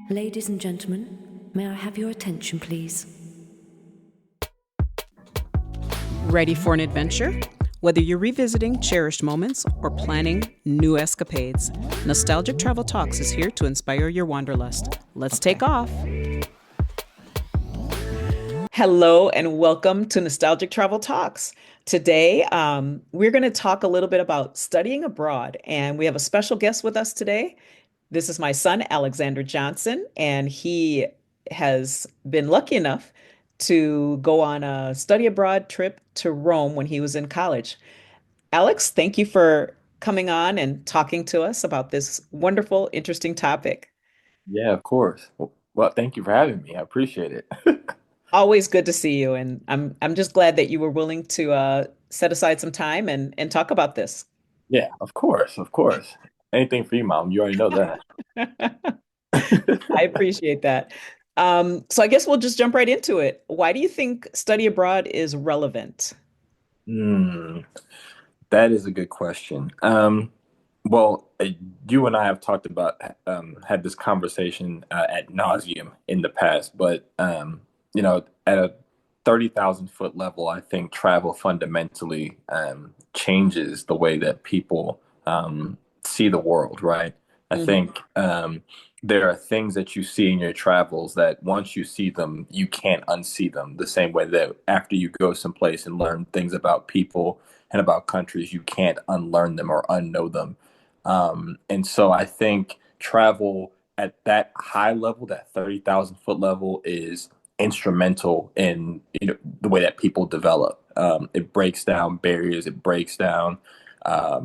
Ladies and gentlemen, may I have your attention, please? Ready for an adventure? Whether you're revisiting cherished moments or planning new escapades, Nostalgic Travel Talks is here to inspire your wanderlust. Let's take off. Hello and welcome to Nostalgic Travel Talks. Today, we're going to talk a little bit about studying abroad, and we have a special guest with us today. This is my son, Alexander Johnson, and he has been lucky enough to go on a study abroad trip to Rome when he was in college. Alex, thank you for coming on and talking to us about this wonderful, interesting topic. Yeah, of course. Well, thank you for having me. I appreciate it. Always good to see you, and I'm just glad that you were willing to set aside some time and talk about this. Yeah, of course, of course. Anything for you, Mom. You already know that. I appreciate that. So I guess we'll just jump right into it. Why do you think study abroad is relevant? Hmm, that is a good question. Well, you and I have talked about had this conversation ad nauseum in the past, but at a 30,000 foot level, I think travel fundamentally changes the way that people see the world, right? I Mhm. think there are things that you see in your travels that once you see them, you can't unsee them. The same way that after you go someplace and learn things about people and about countries, you can't unlearn them or unknow them. And so I think travel at that high level, that 30,000 foot level, is instrumental in the way that people develop. It breaks down barriers, it breaks down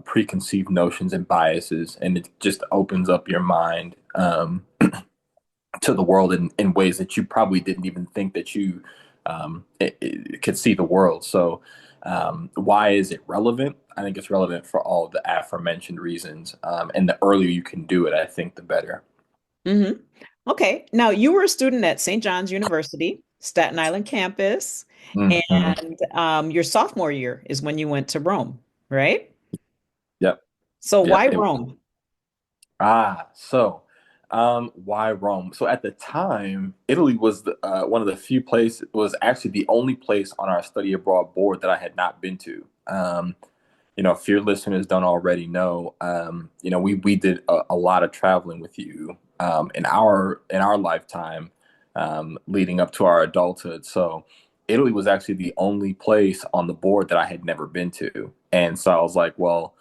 preconceived notions and biases, and it just opens up your mind to the world in ways that you probably didn't even think that you it could see the world. So, why is it relevant? I think it's relevant for all of the aforementioned reasons. And the earlier you can do it, I think the better. hmm Okay. Now, you were a student at St. John's University, Staten Island campus, Mhm. and your sophomore year is when you went to Rome, right? Yep. So Yep. why Rome? Why Rome? So at the time, Italy was one of the few places, was actually the only place on our study abroad board that I had not been to. If your listeners don't already know, we did a lot of traveling with you in our lifetime, leading up to our adulthood. So Italy was actually the only place on the board that I had never been to, and so I was like, well,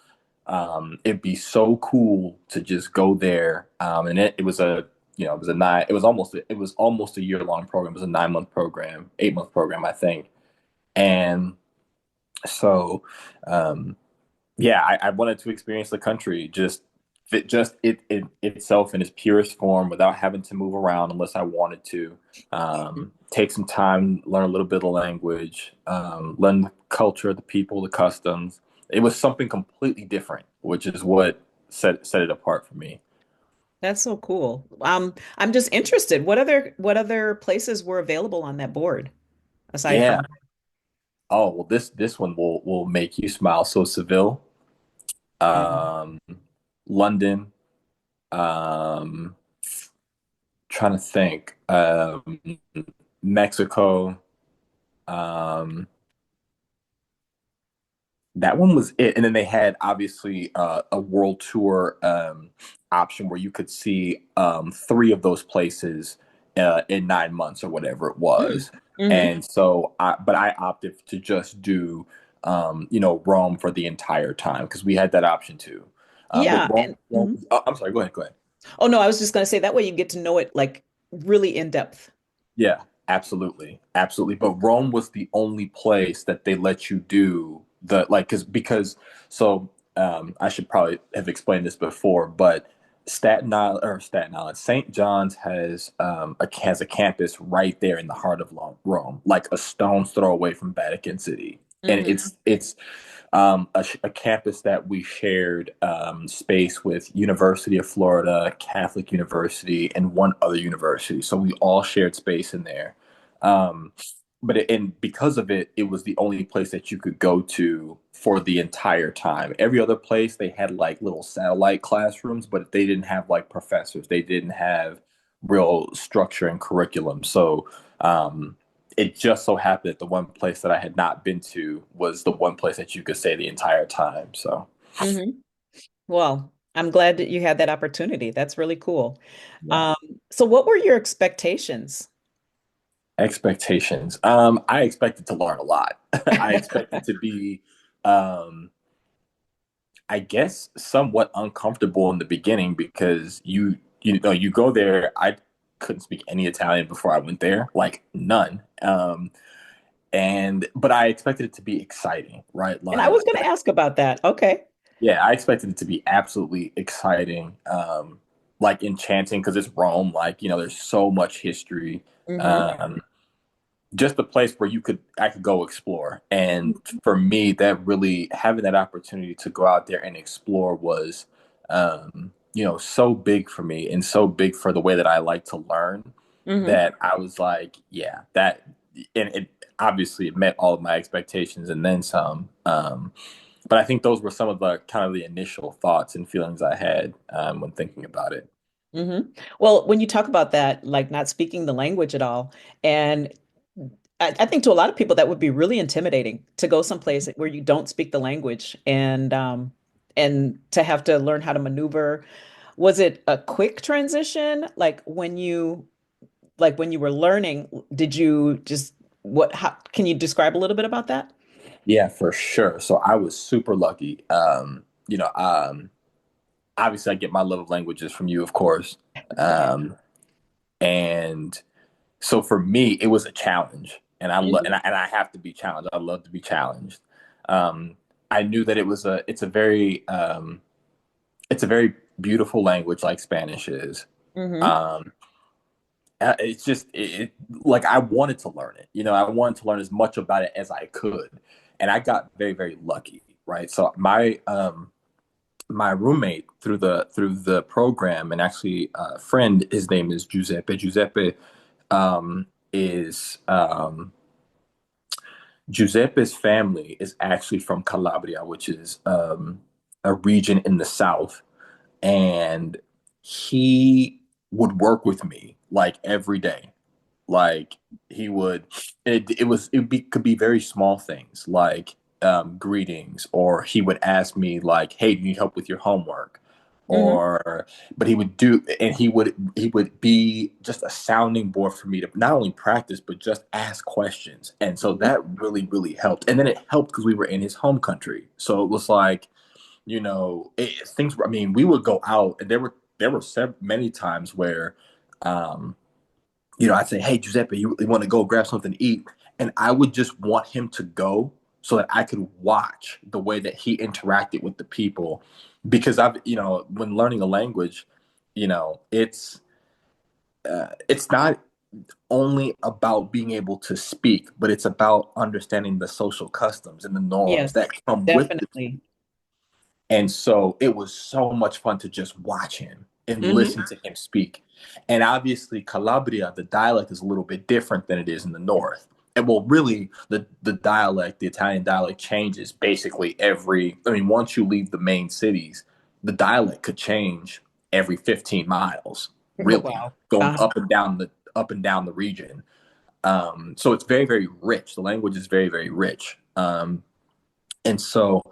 it'd be so cool to just go there. And it was it was a nine, it was almost a year long program. It was a 9 month program, 8 month program, I think. And so, um, yeah, I wanted to experience the country just it itself in its purest form without having to move around unless I wanted to. Take some time, learn a little bit of the language, learn the culture, the people, the customs. It was something completely different, which is what set it apart for me. That's so cool. I'm just interested. What other places were available on that board aside Yeah. from? Oh well, this one will make you smile. So Seville, Mhm. um, London, um, trying to think, Mexico. Um, that one was it. And then they had obviously a world tour option where you could see three of those places in 9 months or whatever it Mm. was. hmm And so, but I opted to just do, Rome for the entire time because we had that option too. But Yeah, Rome, and mhm. I'm sorry, go ahead, go ahead. Oh no, I was just going to say that way you get to know it like really in depth. Yeah, absolutely. Absolutely. But Rome was the only place that they let you do the like I should probably have explained this before, but Staten Island, St. John's has a campus right there in the heart of Rome, like a stone's throw away from Vatican City. And hmm it's a campus that we shared space with University of Florida, Catholic University, and one other university. So we all shared space in there. Um, and because of it, it was the only place that you could go to for the entire time. Every other place they had like little satellite classrooms, but they didn't have like professors. They didn't have real structure and curriculum. So it just so happened that the one place that I had not been to was the one place that you could stay the entire time. So Hmm. Well, I'm glad that you had that opportunity. That's really cool. yeah. Um, so what were your expectations? Expectations. I expected to learn a lot. I expected to be um I guess somewhat uncomfortable in the beginning because you go there. I couldn't speak any Italian before I went there, like none. And but I expected it to be exciting, right? And I was going to ask about that. Okay. Yeah, I expected it to be absolutely exciting, like enchanting because it's Rome. Like there's so much history. Hmm. Um, just a place where I could go explore. And for me, that really having that opportunity to go out there and explore was, so big for me and so big for the way that I like to learn Hmm. that I was like, yeah, and it obviously it met all of my expectations and then some. But I think those were some of the kind of the initial thoughts and feelings I had when thinking about it. Hmm. Well, when you talk about that, like not speaking the language at all, and I think to a lot of people that would be really intimidating to go someplace where you don't speak the language and to have to learn how to maneuver. Was it a quick transition? Like when you were learning, did you just how can you describe a little bit about that? Yeah, for sure. So I was super lucky. Obviously I get my love of languages from you, of course. Um, and so for me, it was a challenge, and I love Mhm. and I have to be challenged. I love to be challenged. Um, I knew that it's a very beautiful language, like Spanish is. Mhm. Um, it's just like I wanted to learn it. I wanted to learn as much about it as I could, and I got very very lucky. Right, so my roommate through the program and actually a friend, his name is Giuseppe. Is Giuseppe's family is actually from Calabria, which is a region in the south, and he would work with me like every day. Like he would, could be very small things like greetings, or he would ask me like, "Hey, do you need help with your homework?" Mhm. Or, but he would be just a sounding board for me to not only practice but just ask questions, and so Mhm. that really really helped. And then it helped because we were in his home country, so it was like things. I mean, we would go out, and there were many times where. Um, I'd say, "Hey, Giuseppe, you want to go grab something to eat?" And I would just want him to go so that I could watch the way that he interacted with the people. Because when learning a language, it's not only about being able to speak, but it's about understanding the social customs and the norms that Yes, come with it. definitely. And so it was so much fun to just watch him and Hmm. listen to him speak. And obviously, Calabria, the dialect is a little bit different than it is in the north. And well, really, the Italian dialect changes basically once you leave the main cities, the dialect could change every 15 miles, really, Wow. going up and down the region. So it's very, very rich. The language is very, very rich. And so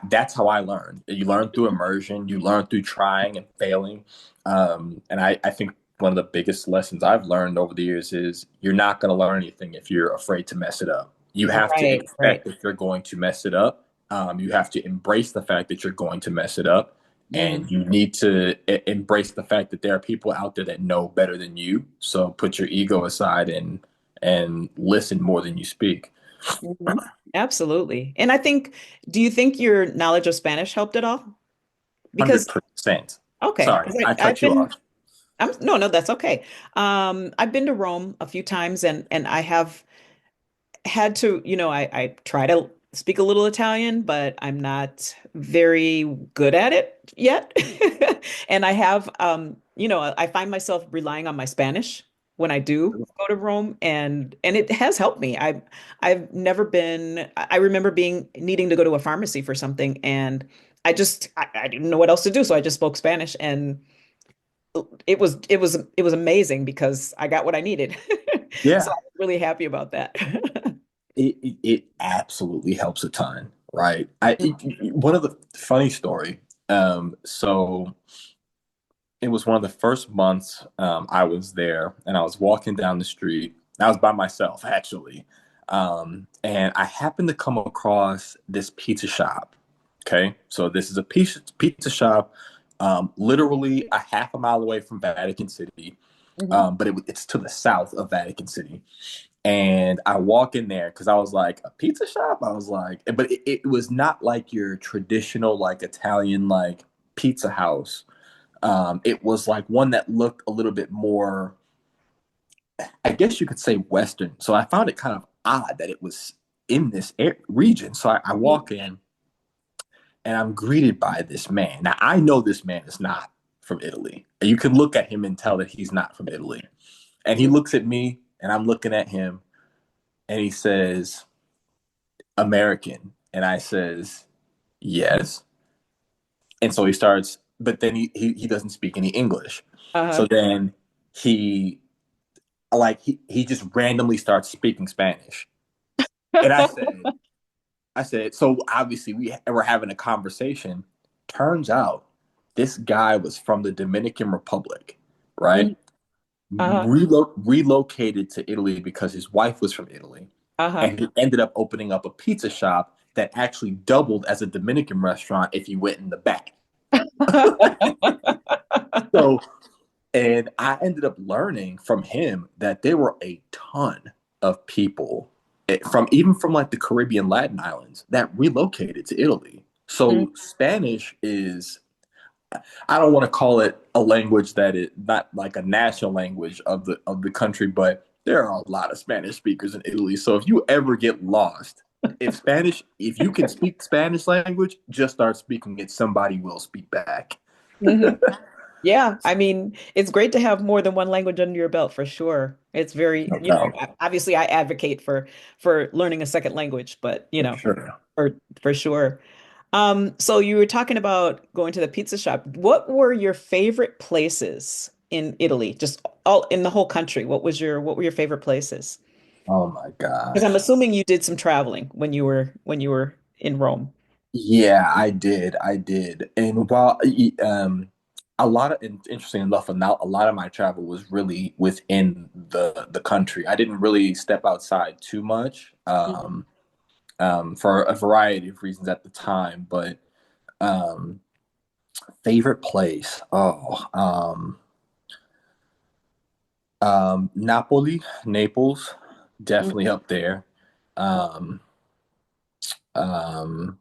that's how I learned. You learn through immersion, you learn through trying and failing. And I think one of the biggest lessons I've learned over the years is you're not going to learn anything if you're afraid to mess it up. You have to Right, right. expect that you're going to mess it up. You have to embrace the fact that you're going to mess it up. And Hmm. you need to embrace the fact that there are people out there that know better than you. So put your ego aside and listen more than you speak. Hmm. Absolutely. And do you think your knowledge of Spanish helped at all? Because 100%. okay, Sorry, because I I've cut you been off. no, no, that's okay. I've been to Rome a few times and I have had to, I try to speak a little Italian, but I'm not very good at it yet. And I find myself relying on my Spanish when I do go to Rome and it has helped me. I've never been I remember being needing to go to a pharmacy for something and I didn't know what else to do, so I just spoke Spanish and it was amazing because I got what I needed. So Yeah, I'm really happy about that. it absolutely helps a ton, right? One of the funny story. So it was one of the first months I was there, and I was walking down the street. I was by myself actually, and I happened to come across this pizza shop. Okay, so this is a pizza shop, literally a half a mile away from Vatican City, Hmm. but it's to the south of Vatican City. And I walk in there because I was like, a pizza shop? I was like, but it was not like your traditional like Italian like pizza house. It was like one that looked a little bit more, I guess you could say, Western. So I found it kind of odd that it was in this region. So I walk in and I'm greeted by this man. Now I know this man is not from Italy. You can look at him and tell that he's not from Italy. And he looks at me and I'm looking at him and he says, American. And I says, yes. And so he starts, but then he doesn't speak any English. So Uh-huh. then he he just randomly starts speaking Spanish. And I said, so obviously we were having a conversation. Turns out this guy was from the Dominican Republic, right? Mhm. Uh-huh. Relocated to Italy because his wife was from Italy. Uh-huh. And he ended up opening up a pizza shop that actually doubled as a Dominican restaurant if you went in the back. So, and I ended up learning from him that there were a ton of people from even from like the Caribbean Latin islands that relocated to Italy. Mhm. So Spanish is, I don't want to call it a language that is not like a national language of the country, but there are a lot of Spanish speakers in Italy. So if you ever get lost, if you can speak Spanish language, just start speaking it. Somebody will speak back. Mhm. Yeah, I mean, it's great to have more than one language under your belt for sure. It's very, No doubt. obviously I advocate for learning a second language, but For sure. for sure. So you were talking about going to the pizza shop. What were your favorite places in Italy? Just all in the whole country. What were your favorite places? Oh my Because I'm gosh. assuming you did some traveling when you were in Rome. Yeah, I did. I did. And while a lot of interesting enough, a lot of my travel was really within the country. I didn't really step outside too much, Mhm. for a variety of reasons at the time. But um, favorite place, Naples, definitely Mhm. up there. Um, um,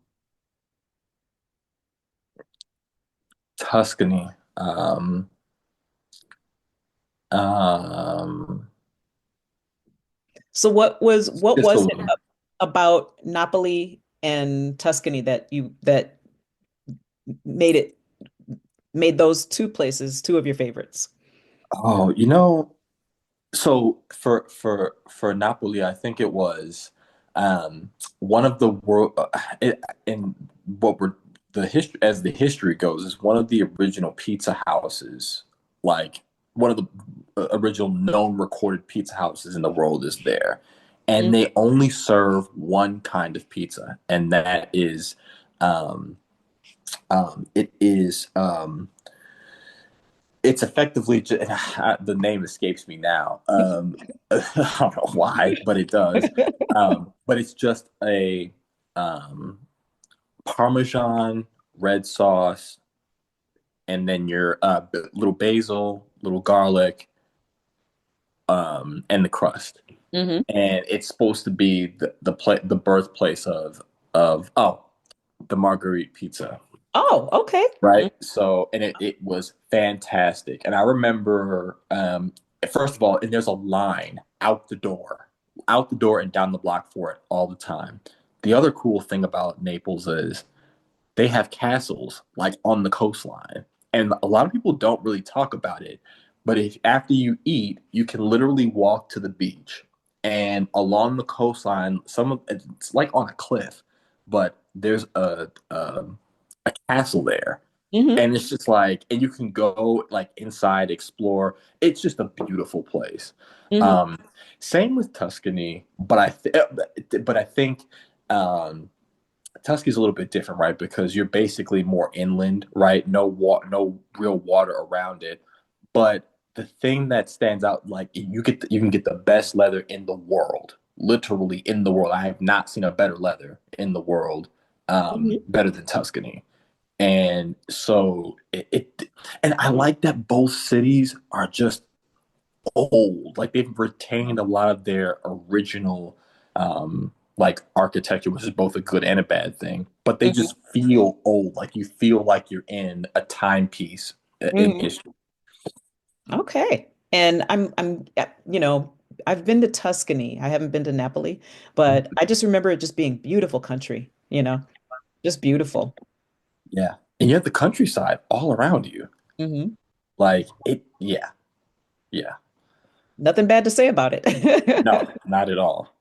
Tuscany. Um, So what was it Sicily. about Napoli and Tuscany that made it made those two places two of your favorites? Oh, so for Napoli, I think it was one of the world in what we're the history as the history goes is one of the original pizza houses, like one of the original known recorded pizza houses in the world is there, and Mhm. they only serve one kind of pizza, and that is um, it is it's effectively just, the name escapes me now. I don't know why, but it does. But it's just a um, Parmesan red sauce, and then your little basil, little garlic, and the crust. Hmm. And it's supposed to be the birthplace of the Marguerite pizza. Oh, okay. Right. So, and it was fantastic. And I remember, first of all, and there's a line out the door and down the block for it all the time. The other cool thing about Naples is they have castles like on the coastline. And a lot of people don't really talk about it. But if after you eat, you can literally walk to the beach and along the coastline, it's like on a cliff, but there's a castle there Hmm. And it's just like, and you can go like inside, explore. It's just a beautiful place. Hmm. Um, Same with Tuscany, but I think um, Tuscany's a little bit different, right? Because you're basically more inland, right? No real water around it. But the thing that stands out, like you can get the best leather in the world, literally in the world. I have not seen a better leather in the world, Hmm. better than Tuscany. And so and I like that both cities are just old. Like they've retained a lot of their original like architecture, which is both a good and a bad thing. But they Hmm. just feel old. Like you feel like you're in a timepiece in Hmm. history. Okay. And I've been to Tuscany. I haven't been to Napoli, but I just remember it just being beautiful country, just beautiful. Yeah. And you have the countryside all around you. Hmm. Like it, yeah, yeah. Nothing bad to say about No, it. not at all.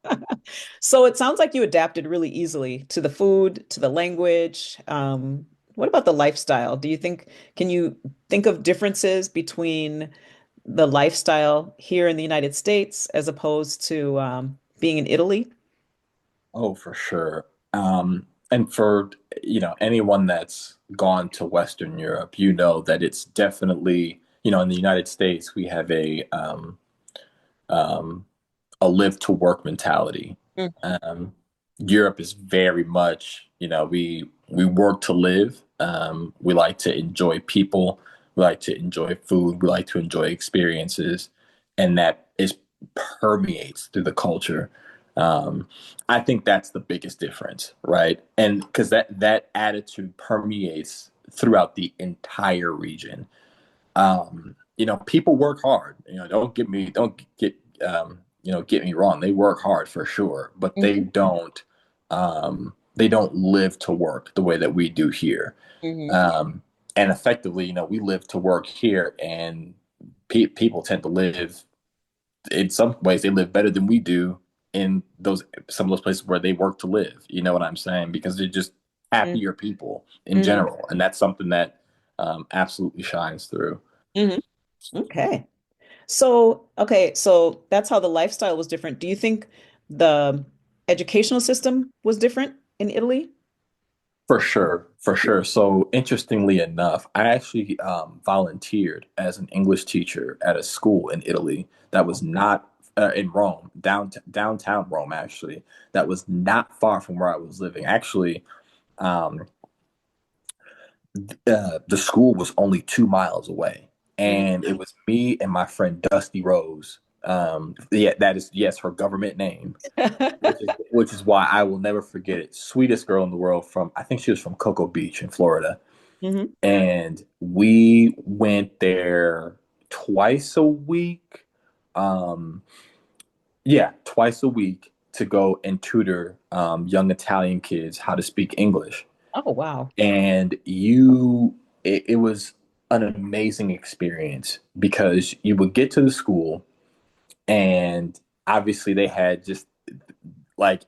So it sounds like you adapted really easily to the food, to the language. What about the lifestyle? Can you think of differences between the lifestyle here in the United States as opposed to being in Italy? Oh, for sure. And for anyone that's gone to Western Europe, you know that it's definitely, in the United States, we have um, a live to work mentality. Mm. Europe is very much, we work to live. We like to enjoy people. We like to enjoy food. We like to enjoy experiences, and that is permeates through the culture. Um, I think that's the biggest difference, right? And because that attitude permeates throughout the entire region. People work hard. Don't get me wrong. They work hard for sure, but they Mhm. don't live to work the way that we do here. Mhm. Um, and effectively, we live to work here, and people tend to live in some ways they live better than we do in some of those places where they work to live. You know what I'm saying? Because they're just Mhm. happier people in Mhm. general, and that's something that absolutely shines through. Mhm. Okay. So that's how the lifestyle was different. Do you think the educational system was different in Italy? For sure, for sure. So interestingly enough, I actually volunteered as an English teacher at a school in Italy that was not in Rome, downtown Rome, actually. That was not far from where I was living. Actually, um, the school was only 2 miles away, Mhm. and it was me and my friend Dusty Rose. Yeah, that is, yes, her government name, which is why I will never forget it. Sweetest girl in the world, from I think she was from Cocoa Beach in Florida, Hmm. and we went there twice a week. Um, yeah, twice a week to go and tutor young Italian kids how to speak English. Oh, wow. And it was an amazing experience because you would get to the school, and obviously they had just like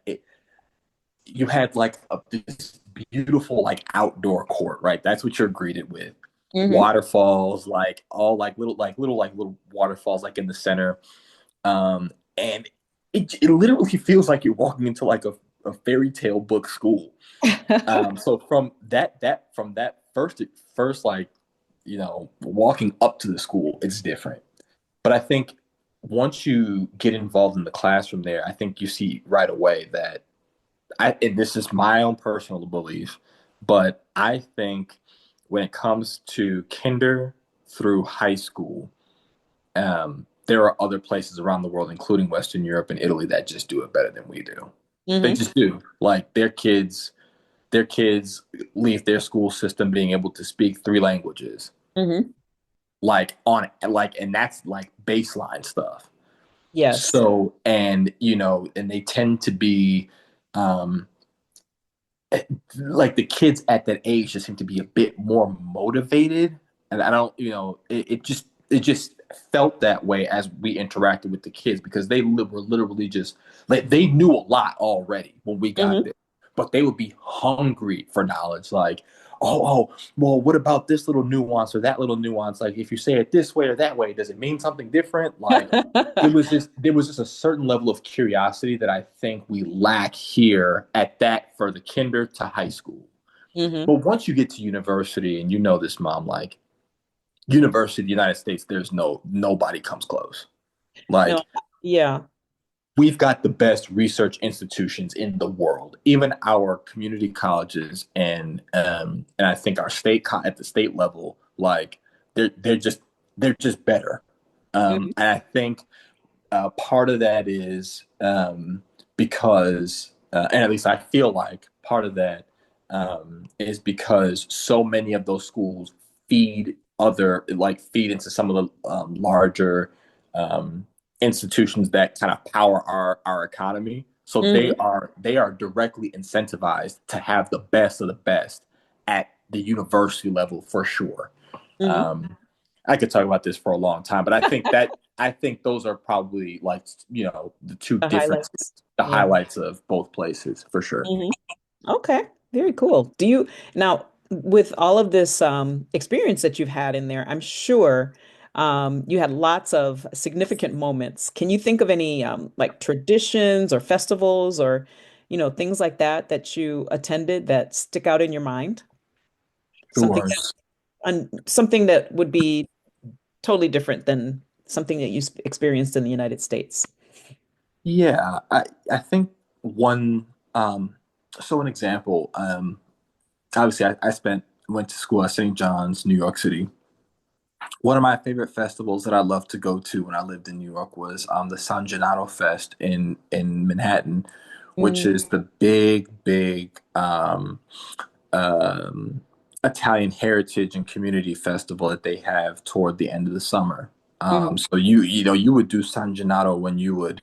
you had like this beautiful like outdoor court, right? That's what you're greeted with. Hmm. Waterfalls, like all like little waterfalls like in the center. And it literally feels like you're walking into like a fairy tale book school. So from that first like walking up to the school, it's different. But I think once you get involved in the classroom there, I think you see right away that and this is my own personal belief, but I think when it comes to kinder through high school, there are other places around the world, including Western Europe and Italy, that just do it better than we do. They Hmm. just do. Like their kids leave their school system being able to speak three languages, Hmm. and that's like baseline stuff. Yes. So, and they tend to be, um, like the kids at that age just seem to be a bit more motivated, and I don't, it just felt that way as we interacted with the kids because were literally just like they knew a lot already when we got Hmm. there, but they would be hungry for knowledge. Like, well, what about this little nuance or that little nuance? Like, if you say it this way or that way, does it mean something different? Like, there was just a certain level of curiosity that I think we lack here at that for the kinder to high school. Hmm. But once you get to university, and you know this, mom, like university, the United States, there's nobody comes close. No, Like, yeah. we've got the best research institutions in the world. Even our community colleges and I think our at the state level, like they're just better. Hmm. And I think part of that is because, and at least I feel like part of that is because so many of those schools feed into some of the larger um, institutions that kind of power our economy. So they Hmm. are directly incentivized to have the best of the best at the university level for sure. Hmm. Um, I could talk about this for a long time, but I think those are probably like the two The differences, highlights. the Yeah. highlights of both places for sure. Hmm. Okay. Very cool. Do you now, with all of this experience that you've had in there, I'm sure you had lots of significant moments. Can you think of any like traditions or festivals or, things like that that you attended that stick out in your mind? Something Sure. something that would be totally different than something that you experienced in the United States. Yeah, I think one so an example, obviously I went to school at St. John's, New York City. One of my favorite festivals that I loved to go to when I lived in New York was the San Gennaro Fest in Manhattan, which Mm-hmm. is the big um, Italian heritage and community festival that they have toward the end of the summer. So you would do San Gennaro when you would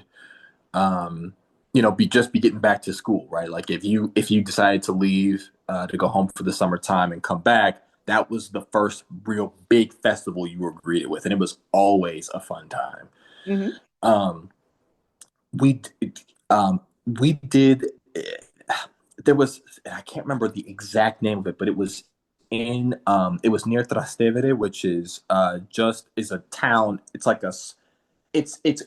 be getting back to school, right? Like if you decided to leave to go home for the summertime and come back, that was the first real big festival you were greeted with, and it was always a fun time. Hmm. Um, we we did. There was I can't remember the exact name of it, but it was near Trastevere, which is just is a town. It's like it's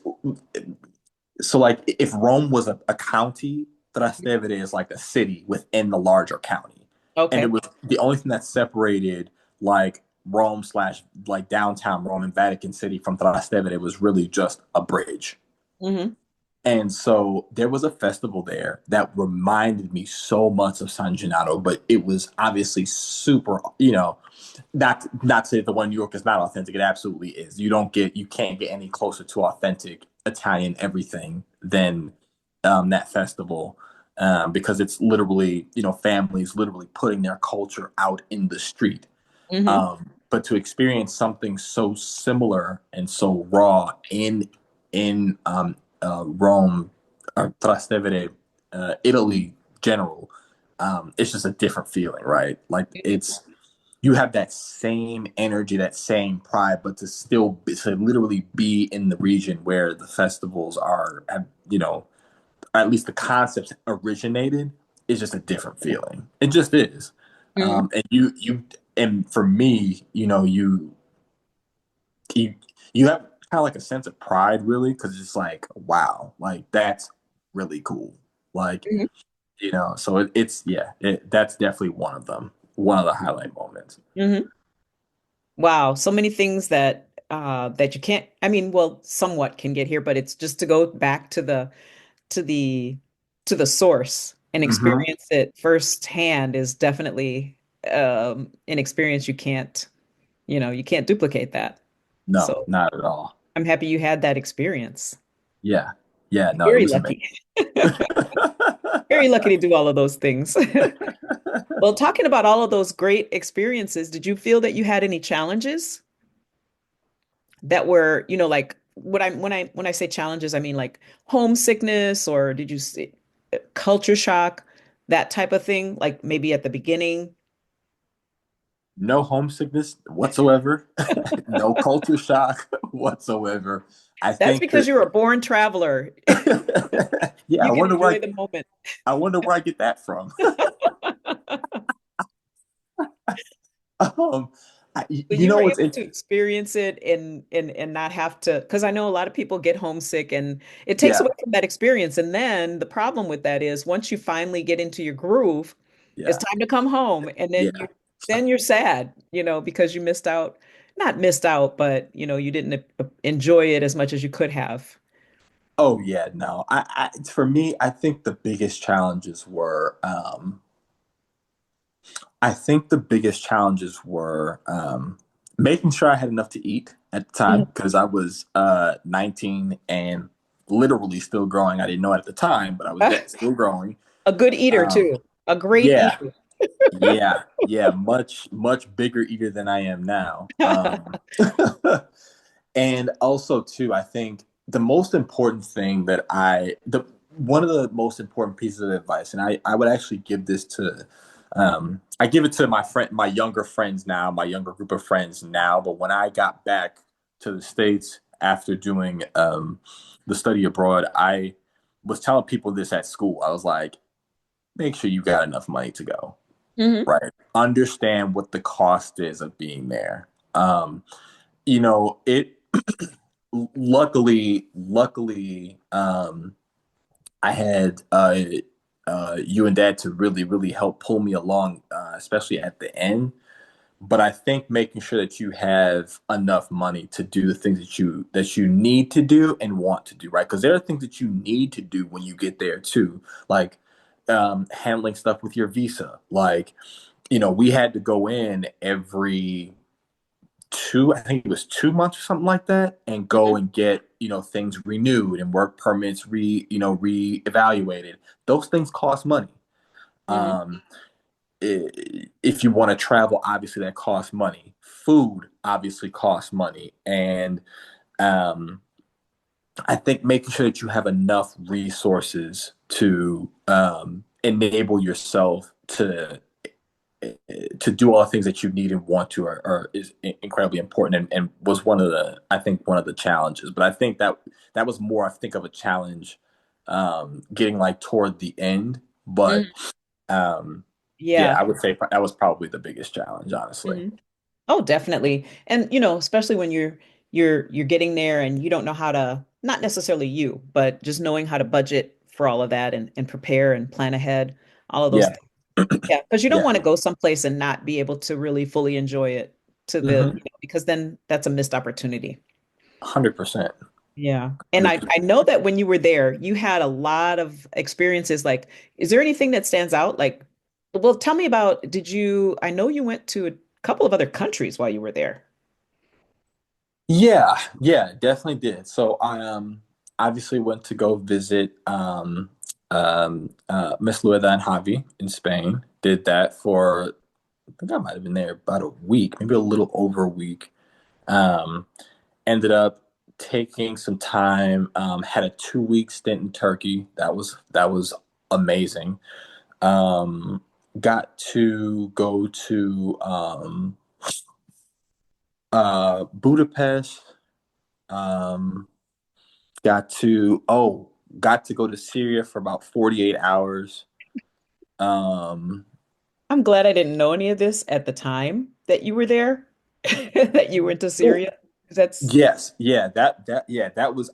so like if Rome was a county, Trastevere is like a city within the larger county, and it Okay. was the only thing that separated like Rome slash like downtown Rome and Vatican City from Trastevere was really just a bridge. Hmm. And so there was a festival there that reminded me so much of San Gennaro, but it was obviously super, not to say the one in New York is not authentic. It absolutely is. You can't get any closer to authentic Italian everything than that festival, because it's literally, families literally putting their culture out in the street. Hmm. But to experience something so similar and so raw in Rome or Trastevere, Italy, general, it's just a different feeling, right? Like it's you have that same energy, that same pride, but to literally be in the region where the festivals or at least the concepts originated, is just a different feeling. It just is. Hmm. And for me, you you have kind of like a sense of pride, really, because it's like, wow, like that's really cool. Like, Hmm. so it's yeah, that's definitely one of them, one of the highlight moments. Hmm. Wow, so many things that you can't, I mean, well, somewhat can get here, but it's just to go back to the to the source and Hmm. experience it firsthand is definitely an experience you can't duplicate that. No, So not at all. I'm happy you had that experience. Yeah, yeah, no, it Very was amazing. lucky. Very lucky to do all of those things. Well, talking about all of those great experiences, did you feel that you had any challenges that were, like when I say challenges, I mean like homesickness or did you see culture shock, that type of thing, like maybe at the beginning? No homesickness whatsoever, no culture shock whatsoever. I That's think because that, you're a born traveler. yeah, You can enjoy the moment. I wonder where I get that from. Um, So you you know were what's able in, to experience it and not have to, because I know a lot of people get homesick and it takes away yeah, from that experience. And then the problem with that is once you finally get into your groove, it's yeah, time to come home. And yeah. then you're sad, because you missed out, not missed out, but you didn't enjoy it as much as you could have. Oh yeah, no. For me, I think the biggest challenges were making sure I had enough to eat at the time Mhm. because I was 19 and literally still growing. I didn't know it at the time, but I was still growing. A good eater Um, too, a great yeah, eater. yeah, much bigger eater than I am now. And also too, I think the most important thing that the one of the most important pieces of advice, and I would actually give this to I give it to my younger friends now, my younger group of friends now. But when I got back to the States after doing the study abroad, I was telling people this at school. I was like, make sure you got enough money to go, Hmm. right? Understand what the cost is of being there. It luckily, I had you and Dad to really, really help pull me along, especially at the end. But I think making sure that you have enough money to do the things that you need to do and want to do, right? Because there are things that you need to do when you get there too, like handling stuff with your visa. Like, we had to go in every I think it was 2 months or something like that, and go and get, things renewed and work permits re-evaluated. Those things cost money. Hmm. Um, if you want to travel, obviously that costs money. Food obviously costs money. And um, I think making sure that you have enough resources to enable yourself to do all the things that you need and want to is incredibly important, and was one of the challenges. But I think that was more, I think, of a challenge getting like toward the end. But Hmm. um, yeah, Yeah. I would say that was probably the biggest challenge, honestly. Hmm. Oh, definitely. And especially when you're getting there and you don't know how to, not necessarily you, but just knowing how to budget for all of that and prepare and plan ahead, all of those Yeah, things. Yeah, because you don't yeah, want to go someplace and not be able to really fully enjoy it because then that's a missed opportunity. 100%. Yeah. And I 100%. know that when you were there, you had a lot of experiences. Like, is there anything that stands out? Like, well, tell me about, I know you went to a couple of other countries while you were there. Yeah, yeah, definitely did. So I obviously went to go visit Miss Lueda and Javi in Spain. Did that for, I think I might have been there about a week, maybe a little over a week. Um, Ended up taking some time, had a 2 week stint in Turkey. That was amazing. Got to go to Budapest. Um, got to oh got to go to Syria for about 48 hours. Um, I'm glad I didn't know any of this at the time that you were there, that you went to oh, Syria. 'Cause that's, yes, yeah, that was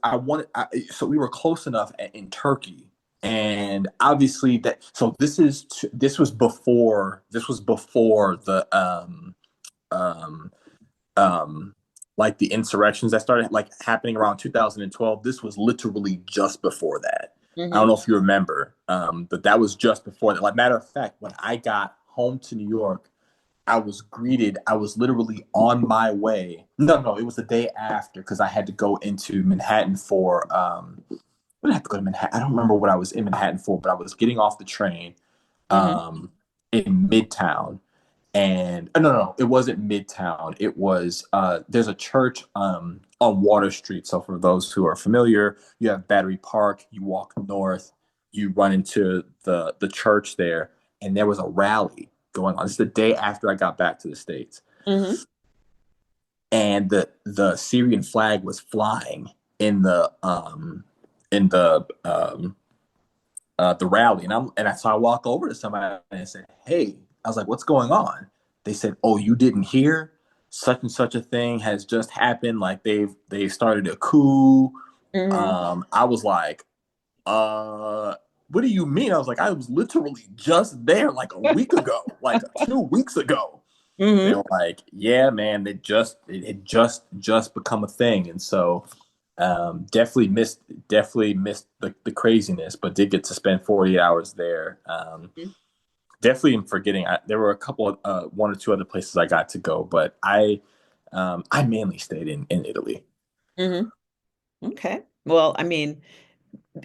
so we were close enough in Turkey, and obviously this was before the um um like the insurrections that started like happening around 2012. This was literally just before that. I don't hmm. know if you remember, but that was just before that. Like, matter of fact, when I got home to New York, I was literally on my way. No, it was the day after because I had to go into Manhattan for what did I have to go to Manhattan? I don't remember what I was in Manhattan for, but I was getting off the train Hmm. um in Midtown. And no, it wasn't Midtown. It was there's a church on Water Street. So for those who are familiar, you have Battery Park, you walk north, you run into the church there, and there was a rally going on. This is the day after I got back to the States. Hmm. And the Syrian flag was flying in the rally. So I walk over to somebody and I said, "Hey," I was like, "What's going on?" they said, "Oh, you didn't hear? Such and such a thing has just happened. Like they started a coup." Hmm. I was like, uh, what do you mean? I was like, I was literally just there like a week ago, like 2 weeks ago. They Hmm. were like, yeah, man, it had just become a thing. And so definitely missed the craziness, but did get to spend 48 hours there. Definitely am forgetting. There were a couple of one or two other places I got to go, but I mainly stayed in Italy. Hmm. Okay. Well, I mean,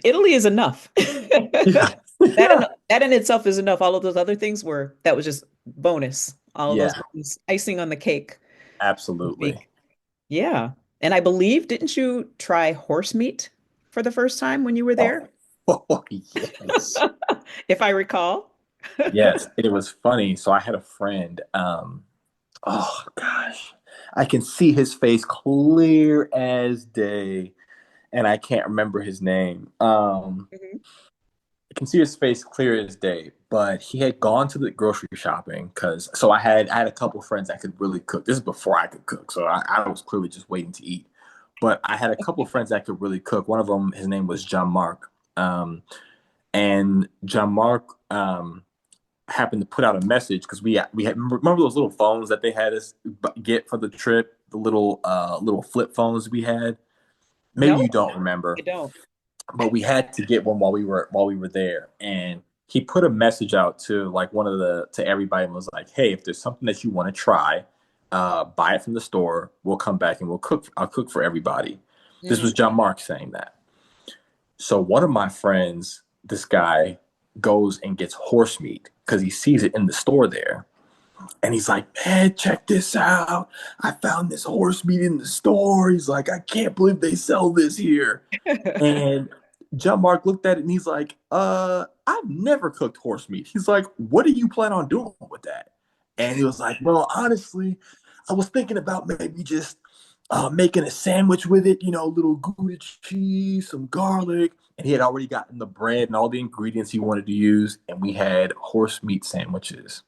Italy is enough. Yeah. That in, Yeah. that in itself is enough. All of those other things that was just bonus. All of those Yeah, things, icing on the cake, so to absolutely. speak. Yeah. And I believe, didn't you try horse meat for the first time when you were Oh, there? oh yes. If I recall. Yes, it was funny. So I had a friend. Oh gosh, I can see his face clear as day, and I can't remember his name. Mhm. I can see his face clear as day, but he had gone to the grocery shopping because so I had a couple friends that could really cook. This is before I could cook, so I was clearly just waiting to eat. But I had a couple friends that could really cook. One of them, his name was John Mark, and John Mark happened to put out a message because we had remember those little phones that they had us get for the trip, the little flip phones we had. Maybe No, you don't I remember, don't. but we had to get one while we were there, and he put a message out to like one of the to everybody and was like, "Hey, if there's something that you want to try, buy it from the store. We'll come back and we'll cook. I'll cook for everybody." This was Hmm. John Mark saying that. So one of my friends, this guy, goes and gets horse meat because he sees it in the store there. And he's like, man, check this out. I found this horse meat in the store. He's like, I can't believe they sell this here. And John Mark looked at it and he's like, I've never cooked horse meat. He's like, what do you plan on doing with that? And he was like, well, honestly, I was thinking about maybe just making a sandwich with it, you know, a little Gouda cheese, some garlic. And he had already gotten the bread and all the ingredients he wanted to use. And we had horse meat sandwiches.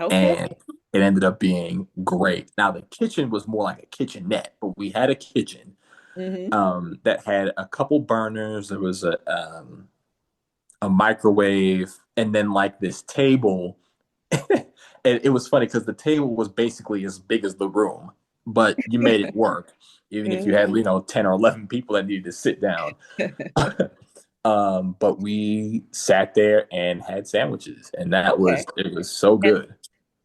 Okay. And it ended up being great. Now, the kitchen was more like a kitchenette, but we had a kitchen Hmm. that had a couple burners. There was a microwave, and then like this table. And it was funny because the table was basically as big as the room, but you made it work, even if you Hmm. had 10 or 11 people that needed to sit down. But we sat there and had sandwiches, and Okay. it was so And good.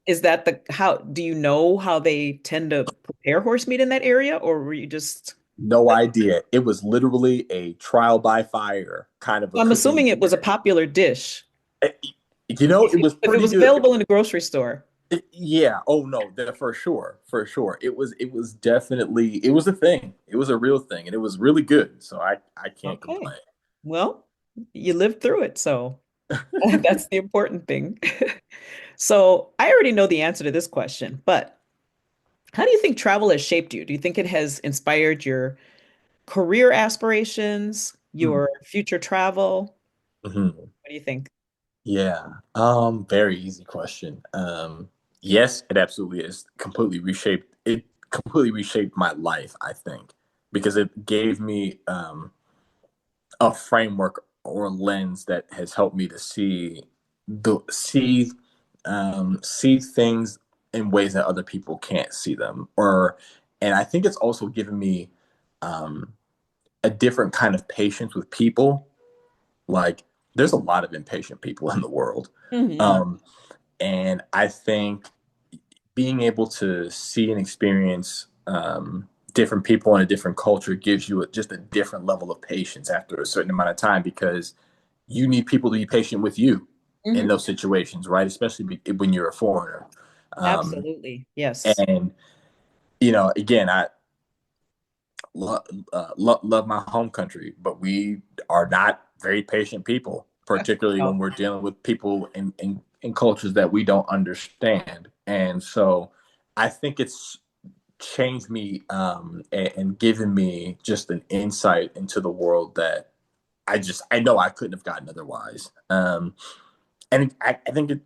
is that how do you know how they tend to prepare horse meat in that area, or were you just No idea. It was literally a trial by fire kind of a I'm cooking assuming it was a experience. popular dish. It was If it pretty was good. available in the grocery store. Yeah. Oh no, for sure, for sure. It was definitely it was a thing. It was a real thing, and it was really good. So I can't Okay. complain. Well, you lived through it, so that's the important thing. So I already know the answer to this question, but how do you think travel has shaped you? Do you think it has inspired your career aspirations, your future travel? Mhm. What do you think? Yeah. Very easy question. Yes, it absolutely is. Completely reshaped my life, I think, because it gave me a framework or a lens that has helped me to the see see things in ways that other people can't see them. Or and I think it's also given me um a different kind of patience with people. Like there's a lot of impatient people in the world. Hmm. Um and I think being able to see and experience different people in a different culture gives you just a different level of patience after a certain amount of time because you need people to be patient with you in Hmm. those situations, right? Especially when you're a foreigner. Um, Absolutely. Yes. and again, I lo- love my home country, but we are not very patient people, particularly Oh, when we're dealing with people in cultures that we don't understand. And so, I think it's changed me and given me just an insight into the world that I know I couldn't have gotten otherwise. And I think it.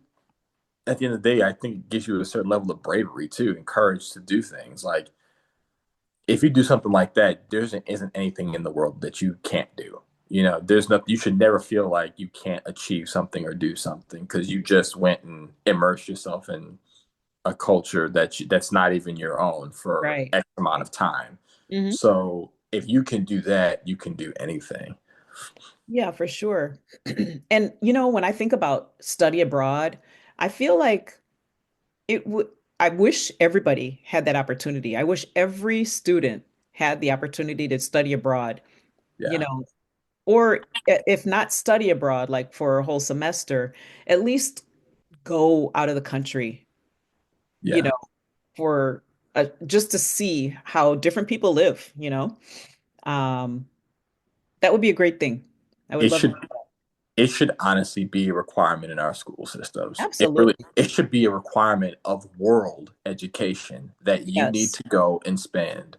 at the end of the day, I think it gives you a certain level of bravery too, and courage to do things. Like if you do something like that, there isn't anything in the world that you can't do. You know, there's nothing. You should never feel like you can't achieve something or do something because you just went and immersed yourself in a culture that's not even your own for Right. X amount of time. Hmm. So if you can do that, you can do anything. Yeah, for sure. And when I think about study abroad, I feel like it would, I wish everybody had that opportunity. I wish every student had the opportunity to study abroad, you Yeah, know, or if not study abroad, like for a whole semester, at least go out of the country, you yeah. know, for just to see how different people live, Um, that would be a great thing. I would It love to. should it should honestly be a requirement in our school systems. Absolutely. It should be a requirement of world education that you need Yes. to go and spend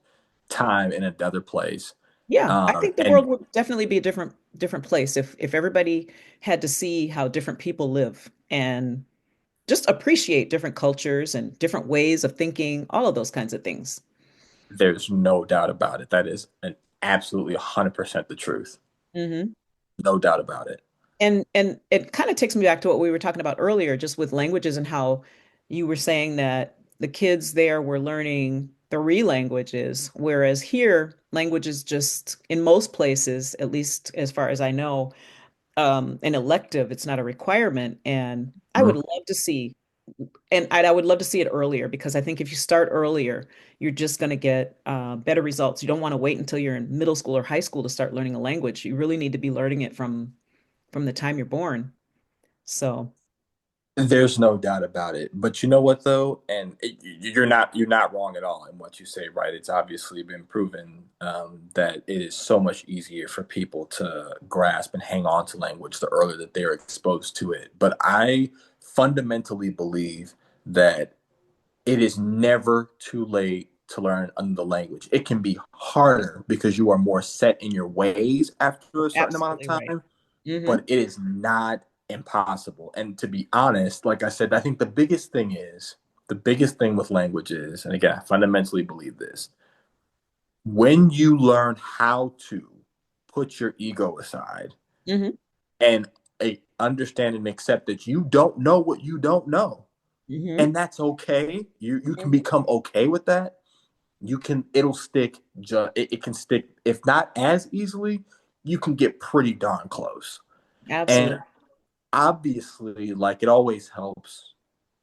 time in another place. Yeah, I think the And world would definitely be a different place if everybody had to see how different people live and just appreciate different cultures and different ways of thinking, all of those kinds of things. there's no doubt about it. That is an absolutely 100% the truth. Hmm. No doubt about it. And it kind of takes me back to what we were talking about earlier, just with languages and how you were saying that the kids there were learning three languages, whereas here, languages just in most places, at least as far as I know, an elective. It's not a requirement. And I would Mhm. love to see, and I would love to see it earlier because I think if you start earlier, you're just going to get better results. You don't want to wait until you're in middle school or high school to start learning a language. You really need to be learning it from the time you're born. So, There's no doubt about it. But you know what though, and you're not wrong at all in what you say. Right? It's obviously been proven that it is so much easier for people to grasp and hang on to language the earlier that they're exposed to it. But I fundamentally believe that it is never too late to learn another language. It can be harder because you are more set in your ways after a certain amount absolutely of right. time, Hmm. but it is not impossible. And to be honest, like I said, I think the biggest thing with languages, and again, I fundamentally believe this, when you learn how to put your ego aside Hmm. and understand and accept that you don't know what you don't know, Hmm. and that's okay. You can become okay with that. You can it'll stick. It can stick if not as easily. You can get pretty darn close. And Absolutely. obviously, like it always helps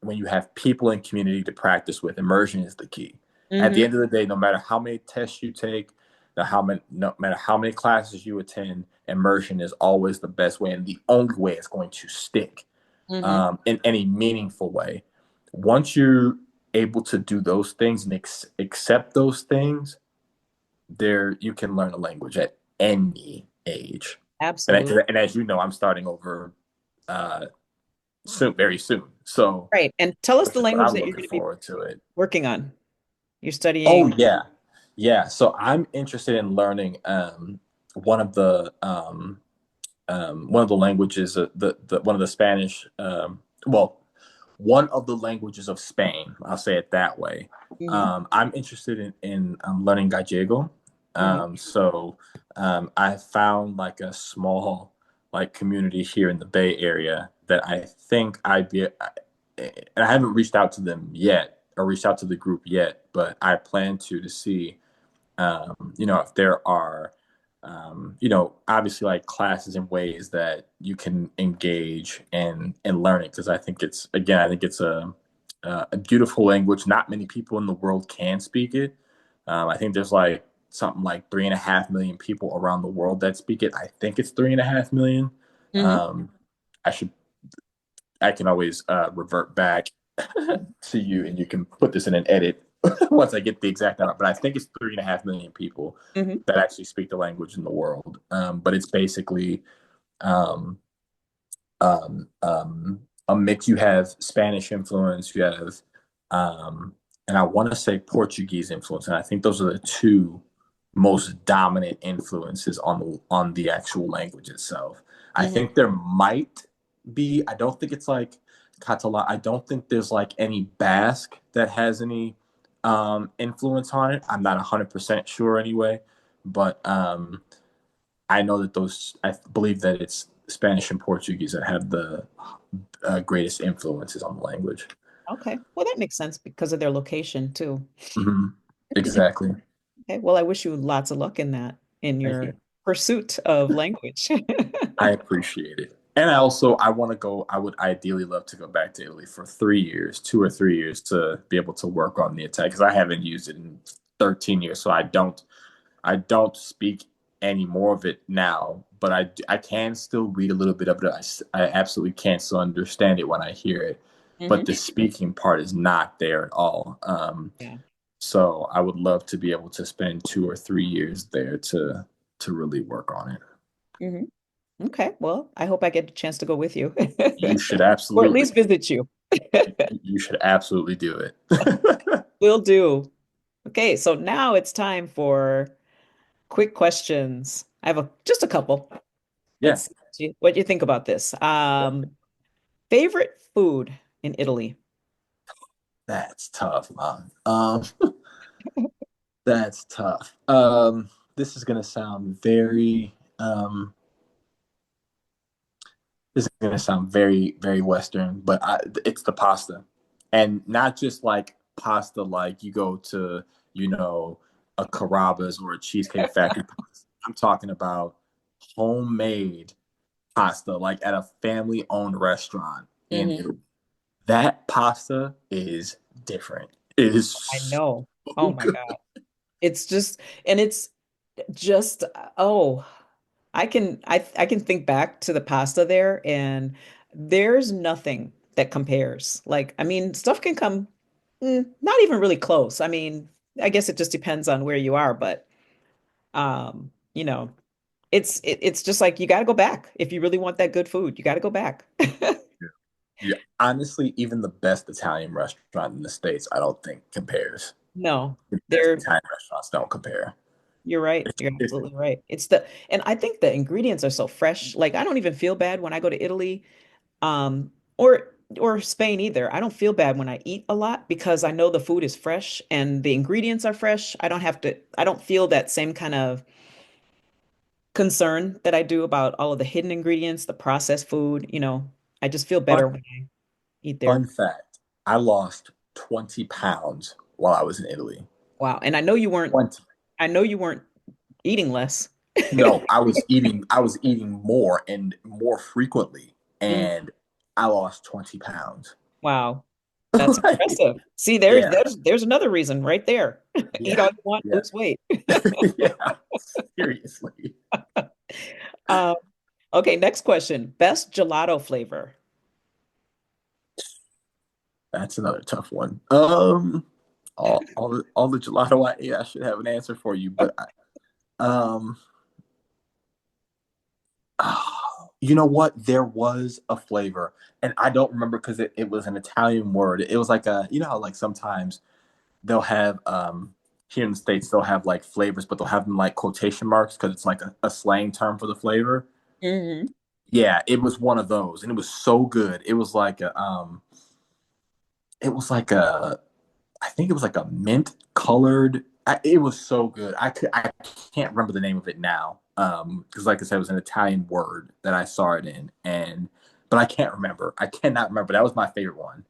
when you have people in community to practice with. Immersion is the key. At the Hmm. end of the day, no matter how many tests you take, no matter how many classes you attend, immersion is always the best way and the only way it's going to stick Hmm. in any meaningful way. Once you're able to do those things and accept those things, there you can learn a language at any age. Absolutely. And as you know, I'm starting over uh, soon, very soon. So, Right. And tell us which the is what language I'm that you're looking going to be forward to it. working on. You're Oh studying. yeah, yeah. So I'm interested in learning one of the one of the languages, the one of the Spanish. Well, one of the languages of Spain. I'll say it that way. Hmm. I'm interested in learning Gallego. Hmm. I found like a small like community here in the Bay Area that I think I'd be, and I haven't reached out to them yet or reached out to the group yet, but I plan to see if there are, obviously like classes and ways that you can engage and learn it. Because I think it's a beautiful language. Not many people in the world can speak it. I think there's like something like 3.5 million people around the world that speak it. I think it's 3.5 million. Hmm. Um, I should I can always revert back to you, and you can put this in an edit once I get the exact number. But I think it's 3.5 million people Hmm. that actually speak the language in the world. But it's basically um, a mix. You have Spanish influence, you have, um, and I want to say Portuguese influence, and I think those are the two most dominant influences on the actual language itself. I Hmm. think there might be. I don't think it's like Catalan. I don't think there's like any Basque that has any influence on it. I'm not 100% sure anyway, but I know that those. I believe that it's Spanish and Portuguese that have the greatest influences on the language. Okay. Well, that makes sense because of their location too. Hmm. Exactly. Okay. Well, I wish you lots of luck in that, in Thank you. your pursuit of language. I appreciate it. And I want to go, I would ideally love to go back to Italy for 3 years, 2 or 3 years to be able to work on the attack because I haven't used it in 13 years. So I don't speak any more of it now, but I can still read a little bit of it. I absolutely can still understand it when I hear it, but Hmm. the speaking part is not there at all. Yeah. So I would love to be able to spend 2 or 3 years there to really work on it. Hmm. Okay. Well, I hope I get a chance to go with you, You should or at absolutely least visit you. you should absolutely do it. Will do. Okay. So now it's time for quick questions. I have just a couple. Yeah, Let's see what you think about this. Favorite food in Italy? that's tough, man. That's tough. This is gonna sound very Western, but it's the pasta, and not just like pasta like you go to you know a Carrabba's or a Cheesecake Factory. I'm talking about homemade pasta, like at a family-owned restaurant in Hmm. Italy. That pasta is different. It I is know. Oh so my good. God. It's just, and it's just, oh, I can think back to the pasta there, and there's nothing that compares. Like, I mean, stuff can come not even really close. I mean, I guess it just depends on where you are, but you know, it's just like you got to go back if you really want that good food. You got to go back. Yeah, honestly, even the best Italian restaurant in the States, I don't think compares. No, The best they're Italian restaurants don't compare. you're right. It's You're different. absolutely right. And I think the ingredients are so fresh. Like I don't even feel bad when I go to Italy, um, or Spain either. I don't feel bad when I eat a lot because I know the food is fresh and the ingredients are fresh. I don't feel that same kind of concern that I do about all of the hidden ingredients, the processed food, I just feel Fun, better when I eat there. fun fact, I lost 20 pounds while I was in Italy. Wow. And 20. I know you weren't eating less. No, I was eating more and more frequently, Mm, and I lost 20 pounds. wow. That's Like, impressive. See, yeah, there's another reason right there. Eat yeah, all you want, yeah, lose weight. yeah. Seriously. Um, okay, next question. Best gelato flavor. That's another tough one. All the gelato I ate, I should have an answer for you, but um, you know what? There was a flavor, and I don't remember because it was an Italian word. It was like you know how like sometimes they'll have here in the States they'll have like flavors, but they'll have them like quotation marks because it's like a slang term for the flavor. Hmm. Yeah, it was one of those, and it was so good. It was like a I think it was like a mint colored. It was so good. I can't remember the name of it now. Because like I said, it was an Italian word that I saw it in, and but I can't remember. I cannot remember. That was my favorite one.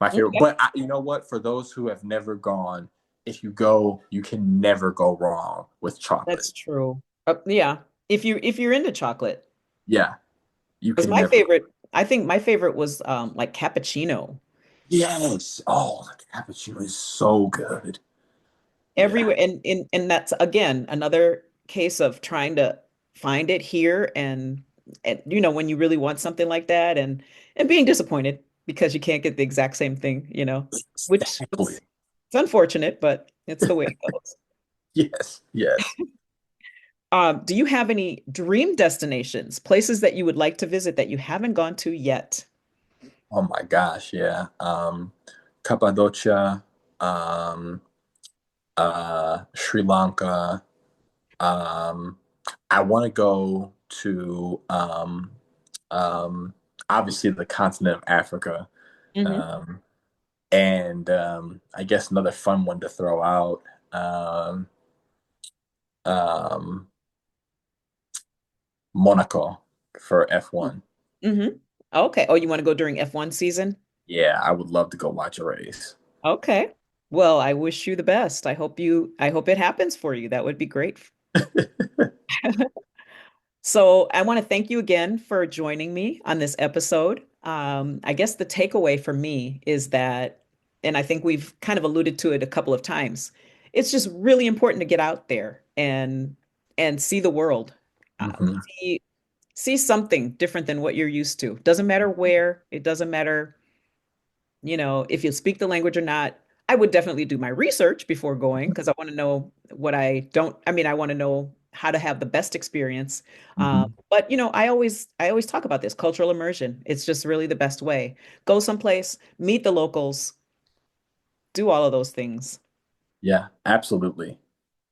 My favorite. Okay, But you know what? For those who have never gone, if you go, you can never go wrong with chocolate. that's true. Yeah, if you're into chocolate, Yeah, you because can never. I think my favorite was like cappuccino. Yes. Oh, the cappuccino is so good. Yeah. Everywhere, and that's again another case of trying to find it here, and when you really want something like that, and being disappointed because you can't get the exact same thing, which Exactly. it's unfortunate, but it's the way it goes. Yes. Yes. Do you have any dream destinations, places that you would like to visit that you haven't gone to yet? Oh my gosh, yeah. Cappadocia, um, Sri Lanka. Um, I want to go to um, obviously the continent of Africa. Hmm. Um, and I guess another fun one to throw out. Um, um, Monaco for F1. Hmm. Okay. Oh, you want to go during F1 season? Yeah, I would love to go watch a race. Okay. Well, I wish you the best. I hope it happens for you. That would be great. So I want to thank you again for joining me on this episode. I guess the takeaway for me is that, and I think we've kind of alluded to it a couple of times, it's just really important to get out there and see the world. Hmm. See see something different than what you're used to. Doesn't matter where, it doesn't matter, if you speak the language or not. I would definitely do my research before going because I want to know what I don't, I mean, I want to know how to have the best experience. Hmm. But I always talk about this cultural immersion. It's just really the best way. Go someplace, meet the locals, do all of those things. Yeah, absolutely.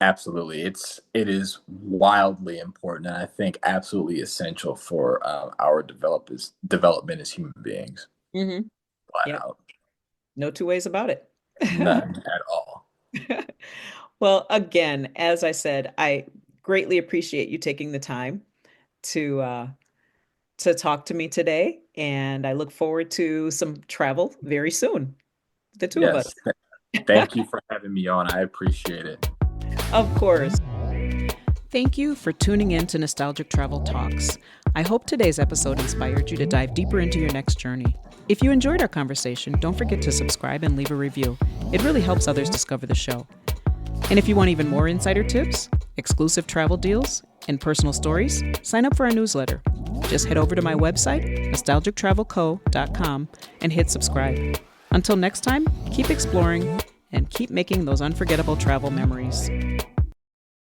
Absolutely. it is wildly important and I think absolutely essential for our development as human beings. Hmm. Flat Yep. out. No two ways about it. None at all. Well, again, as I said, I greatly appreciate you taking the time to to talk to me today, and I look forward to some travel very soon, the two of Yes. us. Thank you for having me on. I appreciate it. Of course. Thank you for tuning in to Nostalgic Travel Talks. I hope today's episode inspired you to dive deeper into your next journey. If you enjoyed our conversation, don't forget to subscribe and leave a review. It really helps others discover the show. And if you want even more insider tips, exclusive travel deals, and personal stories, sign up for our newsletter. Just head over to my website, nostalgictravelco.com, and hit subscribe. Until next time, keep exploring and keep making those unforgettable travel memories.